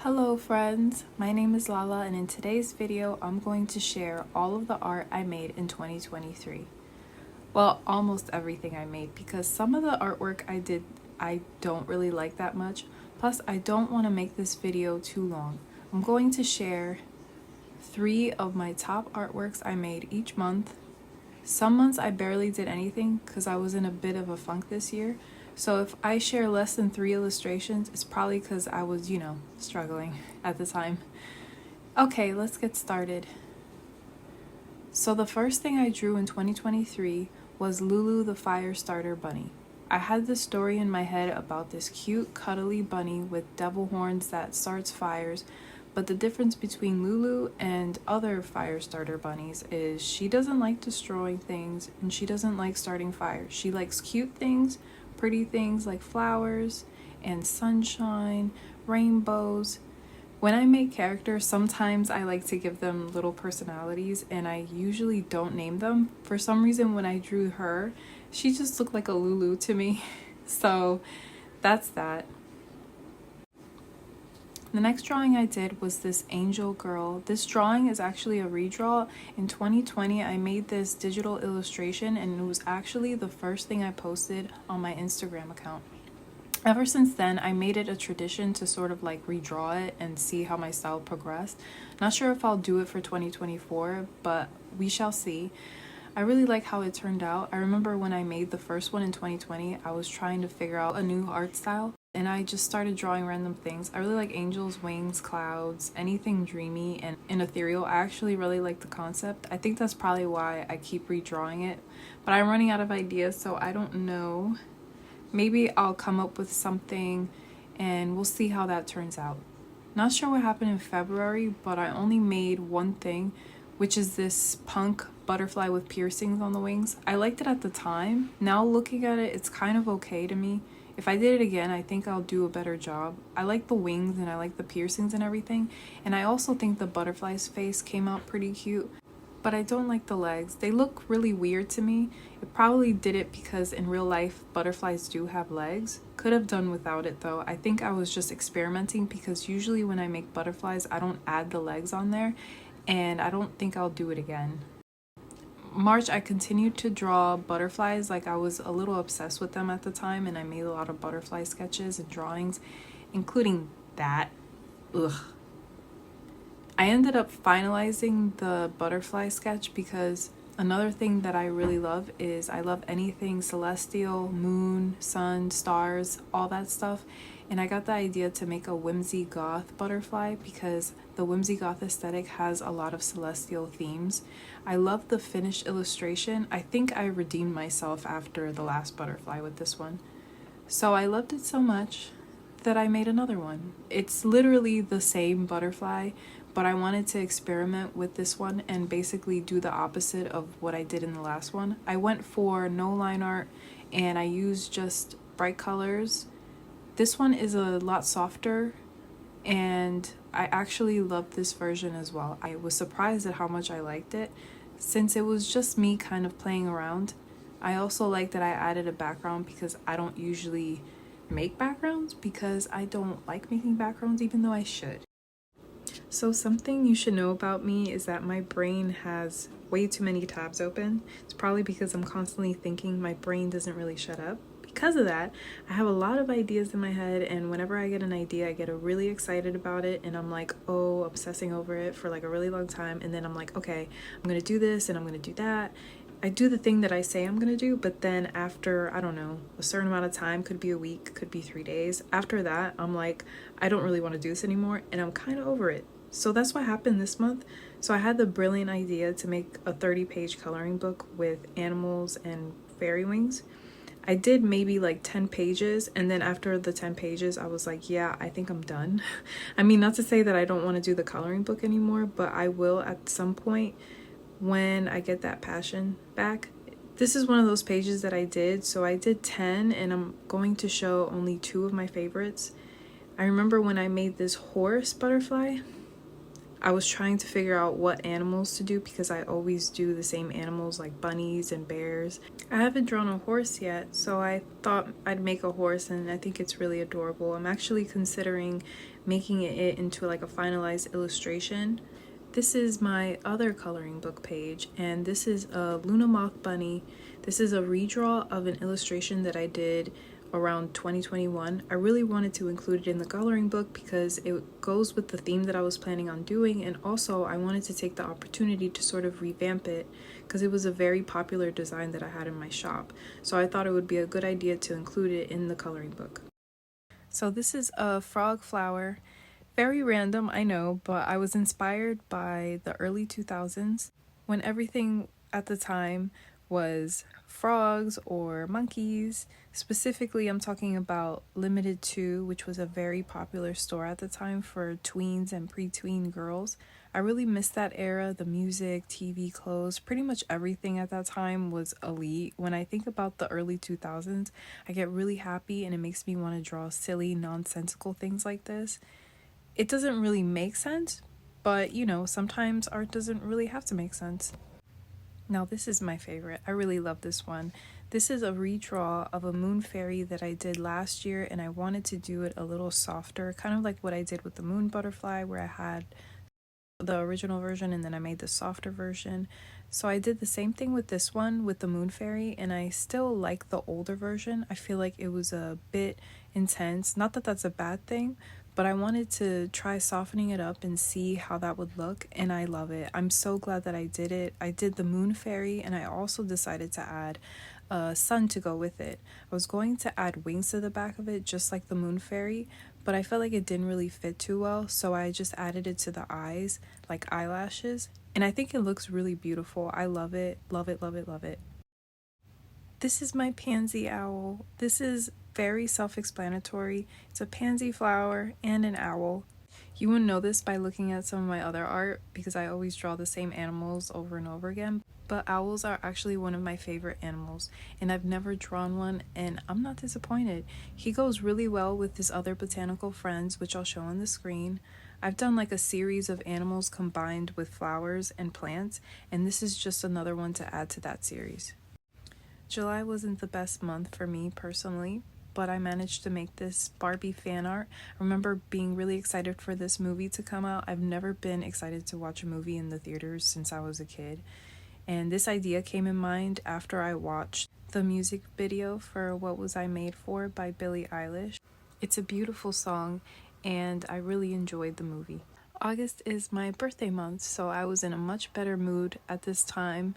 Hello friends, my name is Lala and in today's video I'm going to share all of the art I made in 2023. Well, almost everything I made because some of the artwork I did I don't really like that much. Plus I don't want to make this video too long. I'm going to share 3 of my top artworks I made each month. Some months I barely did anything because I was in a bit of a funk this year. So if I share less than 3 illustrations, it's probably because I was, struggling at the time. Okay, let's get started. So the first thing I drew in 2023 was Lulu the Firestarter Bunny. I had this story in my head about this cute, cuddly bunny with devil horns that starts fires, but the difference between Lulu and other Firestarter bunnies is she doesn't like destroying things and she doesn't like starting fires. She likes cute things, pretty things like flowers and sunshine, rainbows. When I make characters, sometimes I like to give them little personalities and I usually don't name them. For some reason, when I drew her, she just looked like a Lulu to me. So that's that. The next drawing I did was this angel girl. This drawing is actually a redraw. In 2020, I made this digital illustration and it was actually the first thing I posted on my Instagram account. Ever since then, I made it a tradition to sort of like redraw it and see how my style progressed. Not sure if I'll do it for 2024, but we shall see. I really like how it turned out. I remember when I made the first one in 2020, I was trying to figure out a new art style and I just started drawing random things. I really like angels, wings, clouds, anything dreamy and ethereal. I actually really like the concept. I think that's probably why I keep redrawing it, but I'm running out of ideas, so I don't know. Maybe I'll come up with something and we'll see how that turns out. Not sure what happened in February, but I only made one thing, which is this punk butterfly with piercings on the wings. I liked it at the time. Now looking at it, it's kind of okay to me. If I did it again, I think I'll do a better job. I like the wings and I like the piercings and everything. And I also think the butterfly's face came out pretty cute. But I don't like the legs. They look really weird to me. It probably did it because in real life, butterflies do have legs. Could have done without it though. I think I was just experimenting because usually when I make butterflies, I don't add the legs on there. And I don't think I'll do it again. March, I continued to draw butterflies. Like I was a little obsessed with them at the time and I made a lot of butterfly sketches and drawings, including that. Ugh. I ended up finalizing the butterfly sketch because another thing that I really love is I love anything celestial, moon, sun, stars, all that stuff. And I got the idea to make a whimsy goth butterfly because the whimsy goth aesthetic has a lot of celestial themes. I love the finished illustration. I think I redeemed myself after the last butterfly with this one. So I loved it so much that I made another one. It's literally the same butterfly, but I wanted to experiment with this one and basically do the opposite of what I did in the last one. I went for no line art and I used just bright colors. This one is a lot softer and I actually loved this version as well. I was surprised at how much I liked it since it was just me kind of playing around. I also like that I added a background because I don't usually make backgrounds because I don't like making backgrounds even though I should. So something you should know about me is that my brain has way too many tabs open. It's probably because I'm constantly thinking. My brain doesn't really shut up. Because of that, I have a lot of ideas in my head, and whenever I get an idea, I get really excited about it, and I'm like, oh, obsessing over it for like a really long time, and then I'm like, okay, I'm gonna do this and I'm gonna do that. I do the thing that I say I'm gonna do, but then after, I don't know, a certain amount of time, could be a week, could be 3 days, after that, I'm like, I don't really want to do this anymore, and I'm kind of over it. So that's what happened this month. So I had the brilliant idea to make a 30-page coloring book with animals and fairy wings. I did maybe like 10 pages, and then after the 10 pages, I was like, yeah, I think I'm done. I mean, not to say that I don't want to do the coloring book anymore, but I will at some point when I get that passion back. This is one of those pages that I did. So I did 10, and I'm going to show only 2 of my favorites. I remember when I made this horse butterfly, I was trying to figure out what animals to do because I always do the same animals like bunnies and bears. I haven't drawn a horse yet, so I thought I'd make a horse, and I think it's really adorable. I'm actually considering making it into like a finalized illustration. This is my other coloring book page, and this is a Luna Moth bunny. This is a redraw of an illustration that I did around 2021. I really wanted to include it in the coloring book because it goes with the theme that I was planning on doing, and also I wanted to take the opportunity to sort of revamp it because it was a very popular design that I had in my shop. So I thought it would be a good idea to include it in the coloring book. So this is a frog flower. Very random, I know, but I was inspired by the early 2000s when everything at the time was frogs or monkeys. Specifically, I'm talking about Limited 2, which was a very popular store at the time for tweens and pre-tween girls. I really missed that era. The music, TV, clothes, pretty much everything at that time was elite. When I think about the early 2000s, I get really happy and it makes me want to draw silly, nonsensical things like this. It doesn't really make sense, but you know, sometimes art doesn't really have to make sense. Now, this is my favorite. I really love this one. This is a redraw of a moon fairy that I did last year, and I wanted to do it a little softer, kind of like what I did with the moon butterfly, where I had the original version and then I made the softer version. So I did the same thing with this one with the moon fairy, and I still like the older version. I feel like it was a bit intense. Not that that's a bad thing, but I wanted to try softening it up and see how that would look, and I love it. I'm so glad that I did it. I did the moon fairy, and I also decided to add a sun to go with it. I was going to add wings to the back of it just like the moon fairy, but I felt like it didn't really fit too well, so I just added it to the eyes, like eyelashes, and I think it looks really beautiful. I love it, love it, love it, love it. This is my pansy owl. This is very self-explanatory. It's a pansy flower and an owl. You wouldn't know this by looking at some of my other art because I always draw the same animals over and over again, but owls are actually one of my favorite animals, and I've never drawn one, and I'm not disappointed. He goes really well with his other botanical friends, which I'll show on the screen. I've done like a series of animals combined with flowers and plants, and this is just another one to add to that series. July wasn't the best month for me personally, but I managed to make this Barbie fan art. I remember being really excited for this movie to come out. I've never been excited to watch a movie in the theaters since I was a kid. And this idea came in mind after I watched the music video for What Was I Made For by Billie Eilish. It's a beautiful song, and I really enjoyed the movie. August is my birthday month, so I was in a much better mood at this time.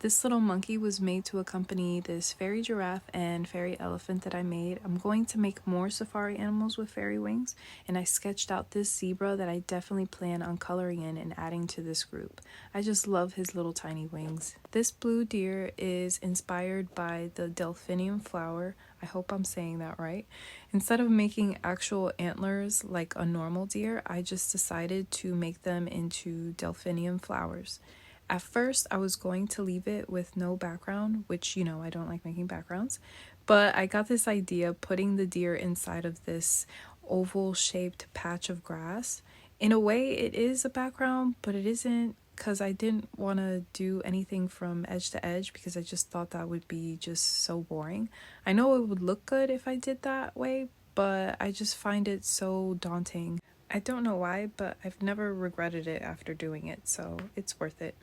This little monkey was made to accompany this fairy giraffe and fairy elephant that I made. I'm going to make more safari animals with fairy wings, and I sketched out this zebra that I definitely plan on coloring in and adding to this group. I just love his little tiny wings. This blue deer is inspired by the delphinium flower. I hope I'm saying that right. Instead of making actual antlers like a normal deer, I just decided to make them into delphinium flowers. At first, I was going to leave it with no background, which, you know, I don't like making backgrounds, but I got this idea putting the deer inside of this oval-shaped patch of grass. In a way, it is a background, but it isn't, because I didn't want to do anything from edge to edge because I just thought that would be just so boring. I know it would look good if I did that way, but I just find it so daunting. I don't know why, but I've never regretted it after doing it, so it's worth it.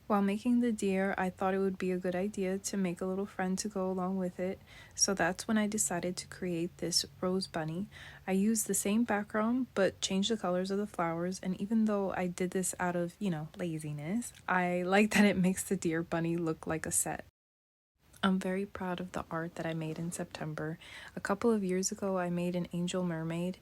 While making the deer, I thought it would be a good idea to make a little friend to go along with it, so that's when I decided to create this rose bunny. I used the same background, but changed the colors of the flowers, and even though I did this out of, you know, laziness, I like that it makes the deer bunny look like a set. I'm very proud of the art that I made in September. A couple of years ago, I made an angel mermaid.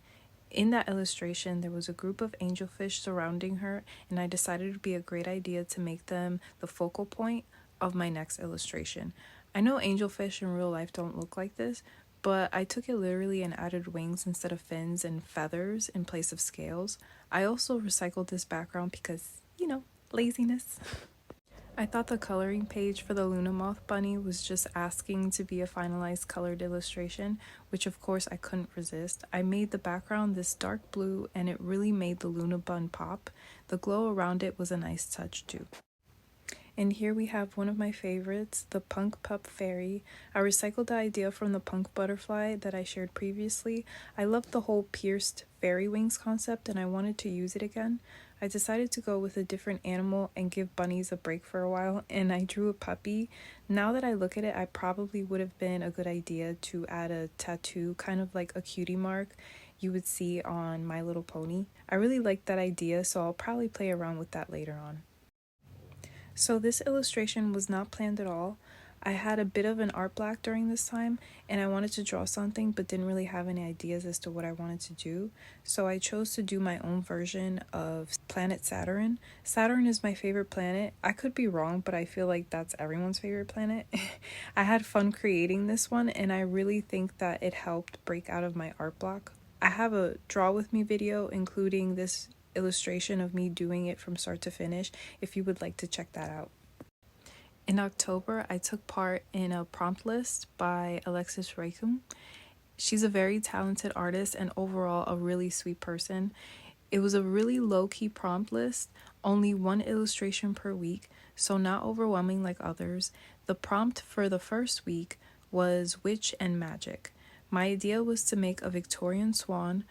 In that illustration, there was a group of angelfish surrounding her, and I decided it would be a great idea to make them the focal point of my next illustration. I know angelfish in real life don't look like this, but I took it literally and added wings instead of fins and feathers in place of scales. I also recycled this background because, you know, laziness. I thought the coloring page for the Luna Moth bunny was just asking to be a finalized colored illustration, which of course I couldn't resist. I made the background this dark blue and it really made the Luna bun pop. The glow around it was a nice touch too. And here we have one of my favorites, the Punk Pup Fairy. I recycled the idea from the Punk Butterfly that I shared previously. I loved the whole pierced fairy wings concept and I wanted to use it again. I decided to go with a different animal and give bunnies a break for a while, and I drew a puppy. Now that I look at it, I probably would have been a good idea to add a tattoo, kind of like a cutie mark you would see on My Little Pony. I really like that idea, so I'll probably play around with that later on. So this illustration was not planned at all. I had a bit of an art block during this time and I wanted to draw something but didn't really have any ideas as to what I wanted to do. So I chose to do my own version of planet Saturn. Saturn is my favorite planet. I could be wrong, but I feel like that's everyone's favorite planet. I had fun creating this one and I really think that it helped break out of my art block. I have a draw with me video including this illustration of me doing it from start to finish if you would like to check that out. In October, I took part in a prompt list by Alexis Raikum. She's a very talented artist and overall a really sweet person. It was a really low-key prompt list, only one illustration per week, so not overwhelming like others. The prompt for the first week was witch and magic. My idea was to make a Victorian swan.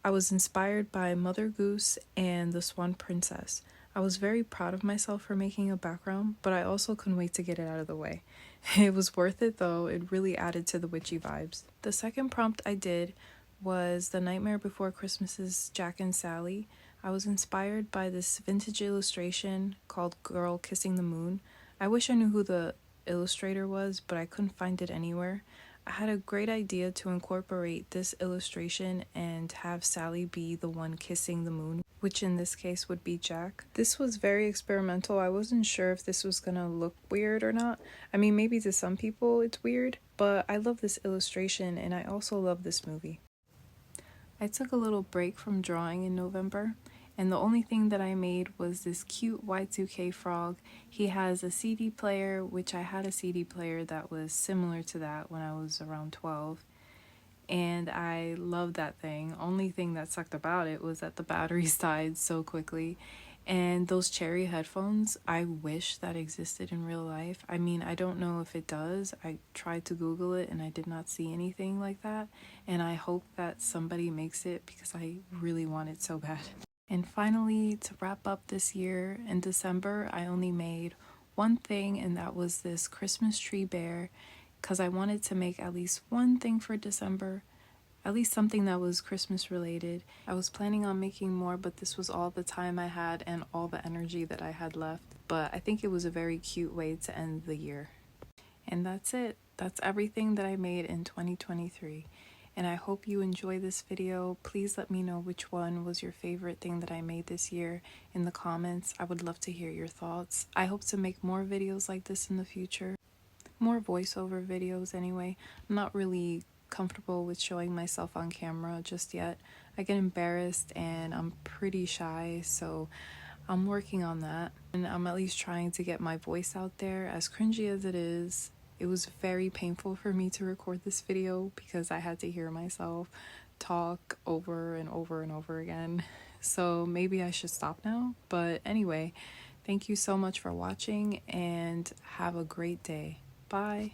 I was inspired by Mother Goose and the Swan Princess. I was very proud of myself for making a background, but I also couldn't wait to get it out of the way. It was worth it though, it really added to the witchy vibes. The second prompt I did was The Nightmare Before Christmas's Jack and Sally. I was inspired by this vintage illustration called Girl Kissing the Moon. I wish I knew who the illustrator was, but I couldn't find it anywhere. I had a great idea to incorporate this illustration and have Sally be the one kissing the moon, which in this case would be Jack. This was very experimental. I wasn't sure if this was gonna look weird or not. I mean, maybe to some people it's weird, but I love this illustration and I also love this movie. I took a little break from drawing in November, and the only thing that I made was this cute Y2K frog. He has a CD player, which I had a CD player that was similar to that when I was around 12, and I loved that thing. Only thing that sucked about it was that the batteries died so quickly. And those cherry headphones, I wish that existed in real life. I mean, I don't know if it does. I tried to Google it and I did not see anything like that. And I hope that somebody makes it because I really want it so bad. And finally, to wrap up this year, in December, I only made one thing, and that was this Christmas tree bear, because I wanted to make at least one thing for December, at least something that was Christmas related. I was planning on making more, but this was all the time I had and all the energy that I had left. But I think it was a very cute way to end the year. And that's it. That's everything that I made in 2023. And I hope you enjoy this video. Please let me know which one was your favorite thing that I made this year in the comments. I would love to hear your thoughts. I hope to make more videos like this in the future. More voiceover videos anyway. I'm not really comfortable with showing myself on camera just yet. I get embarrassed and I'm pretty shy, so I'm working on that. And I'm at least trying to get my voice out there, as cringy as it is. It was very painful for me to record this video because I had to hear myself talk over and over and over again. So maybe I should stop now. But anyway, thank you so much for watching and have a great day. Bye.